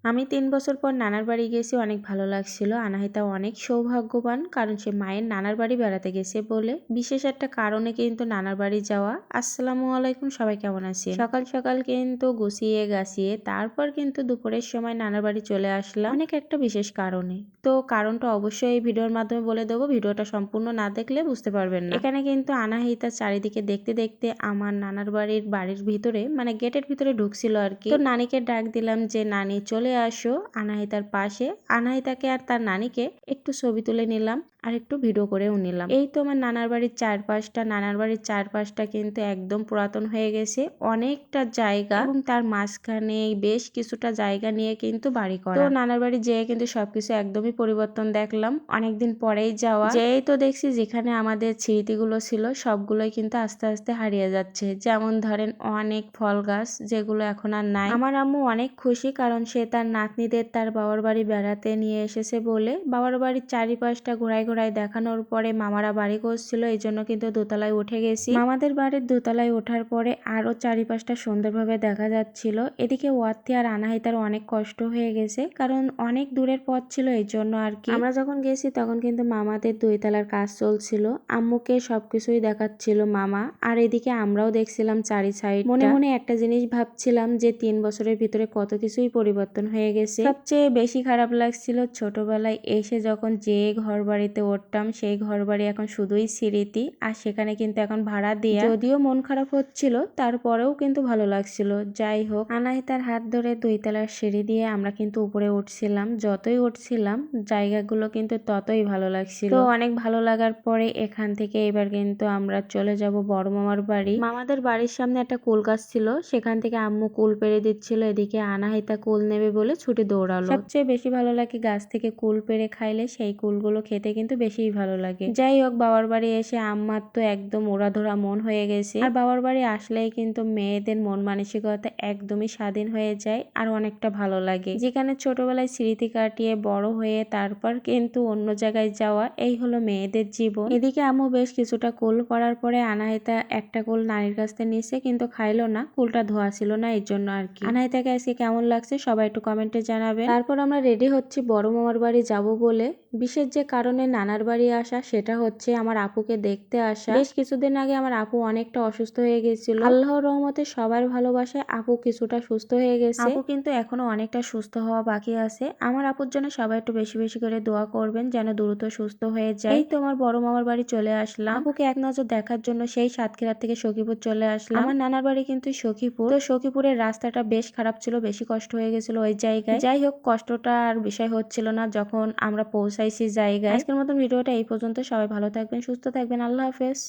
আমি ৩ বছর পর নানার বাড়ি গেছি, অনেক ভালো লাগছিল। আনাহিতা অনেক সৌভাগ্যবান, কারণ সে মায়ের নানার বাড়ি বেড়াতে গেছে বলে। বিশেষ একটা কারণে কিন্তু নানার বাড়ি যাওয়া। আসসালামু আলাইকুম, সবাই কেমন আছে? সকাল সকাল কিন্তু গুছিয়ে গাছিয়ে তারপর কিন্তু দুপুরের সময় নানার বাড়ি চলে আসলাম অনেক একটা বিশেষ কারণে। তো কারণটা অবশ্যই এই ভিডিওর মাধ্যমে বলে দেবো, ভিডিওটা সম্পূর্ণ না দেখলে বুঝতে পারবেন না। এখানে কিন্তু আনাহিতা চারিদিকে দেখতে দেখতে আমার নানার বাড়ির ভিতরে, মানে গেটের ভিতরে ঢুকছিল আর কি। তো নানিকে ডাক দিলাম যে নানি চলে আসো আনাহিতার পাশে। আনাহিতাকে আর তার নানিকে একটু ছবি তুলে নিলাম আর একটু ভিডিও করেও নিলাম। এই তো আমার নানার বাড়ির চারপাশটা কিন্তু একদম পুরাতন হয়ে গেছে, অনেকটা জায়গা এবং তার মাঝখানে বেশ কিছুটা জায়গা নিয়ে কিন্তু বাড়ি করা। তো নানার বাড়ি যেয়ে কিন্তু সবকিছু একদমই পরিবর্তন দেখলাম, অনেকদিন পরেই যাওয়া। যেই তো দেখছি যেখানে আমাদের স্মৃতিগুলো ছিল সবগুলোই কিন্তু আস্তে আস্তে হারিয়ে যাচ্ছে। যেমন ধরেন অনেক ফল গাছ যেগুলো এখন আর নাই। আমার আম্মু অনেক খুশি, কারণ সে তার নাতনিদের তার বাবার বাড়ি বেড়াতে নিয়ে এসেছে বলে। বাবার বাড়ির চারিপাশটা ঘোরায় ঘোরায় দেখানোর পরে মামারা বাড়ি করছিল, এই জন্য কিন্তু দোতলায় উঠে গেছি। মামাদের বাড়ির দোতলায় ওঠার পরে আরো চারিপাশটা সুন্দরভাবে দেখা যাচ্ছিল। এদিকে ওয়ার্থি আর আনাহিতার অনেক কষ্ট হয়ে গেছে, কারণ অনেক দূরের পথ ছিল, এই জন্য আর কি। আমরা যখন গেছি তখন কিন্তু মামাদের 2 তলার কাজ চলছিল, আম্মুকে সবকিছুই দেখাচ্ছিল মামা। আর এদিকে আমরাও দেখছিলাম চারি সাইড। মনে মনে একটা জিনিস ভাবছিলাম যে 3 বছরের ভিতরে কত কিছুই পরিবর্তন হয়ে গেছে। সবচেয়ে বেশি খারাপ লাগছিল ছোটবেলায় এসে যখন যে ঘর বাড়িতে উঠতাম, সেই ঘর বাড়ি এখন শুধুই স্মৃতি, আর সেখানে কিন্তু এখন ভাড়া দেয়া। যদিও মন খারাপ হচ্ছিল, তারপরেও কিন্তু ভালো লাগছিল। যাই হোক, আনাহিতার হাত ধরে 2 তলার সিঁড়ি দিয়ে আমরা কিন্তু উপরে উঠছিলাম। যতই উঠছিলাম জায়গাগুলো কিন্তু ততই ভালো লাগছিল। তো অনেক ভালো লাগার পরে এখান থেকে এবার কিন্তু আমরা চলে যাব বড় মামার বাড়ি। মামাদের বাড়ির সামনে একটা কুল গাছ ছিল, সেখান থেকে আম্মু কুল পেড়ে দিচ্ছিল, এদিকে আনাহিতা কুল নেবে বলে ছুটে দৌড়ালো। সবচেয়ে বেশি ভালো লাগে গাছ থেকে কুল পেড়ে খাইলে, সেই কুলগুলো খেতে কিন্তু বেশিই ভালো লাগে। যাই হোক, বাবার বাড়ি এসে আম্মার তো একদম ওড়াধরা মন হয়ে গেছে। আর বাবার বাড়ি আসলেই কিন্তু মেয়েদের মন মানসিকতা একদমই স্বাধীন হয়ে যায় আর অনেকটা ভালো লাগে। যেখানে ছোটবেলায় স্মৃতি কাটিয়ে বড় হয়ে তারপর কিন্তু অন্য জায়গায় যাওয়া, এই হলো মেয়েদের জীবন। এদিকে আম্মু বেশ কিছুটা কুল করার পরে আনাহিতা একটা কুল নানির কাছ থেকে নিচ্ছে, কিন্তু খাইলো না, কুলটা ধোয়া ছিল না, এর জন্য আর কি। আনাহিতাকে আজকে কেমন লাগছে সবাই একটু কমেন্টে জানাবেন। তারপর আমরা রেডি হচ্ছি বড় মামার বাড়ি যাব বলে। বিশেষ যে কারণে নানার বাড়ি আসা সেটা হচ্ছে আমার আপুকে দেখতে আসা। বেশ কিছুদিন আগে আমার আপু অনেকটা অসুস্থ হয়ে গেছিল, আল্লাহর রহমতে সবার ভালোবাসায় আপু কিছুটা সুস্থ হয়ে গেছে। আপু কিন্তু এখনো অনেকটা সুস্থ হওয়া বাকি আছে। আমার আপুর জন্য সবাই একটু বেশি বেশি করে দোয়া করবেন যেন দ্রুত সুস্থ হয়ে যায়। এই তো আমার বড় মামার বাড়ি চলে আসলাম আপুকে এক নজর দেখার জন্য। সেই সাতক্ষীরা থেকে সখীপুর চলে আসলাম। আমার নানার বাড়ি কিন্তু সখীপুর। তো সখীপুরের রাস্তাটা বেশ খারাপ ছিল, বেশি কষ্ট হয়ে গেছিল ওই জায়গায়। যাই হোক, কষ্টটা আর বিষয় হচ্ছিল না যখন আমরা পৌঁছাইছি জায়গায়। আজকের মতন ভিডিওটা এই পর্যন্ত। সবাই ভালো থাকবেন, সুস্থ থাকবেন, আল্লাহ হাফেজ।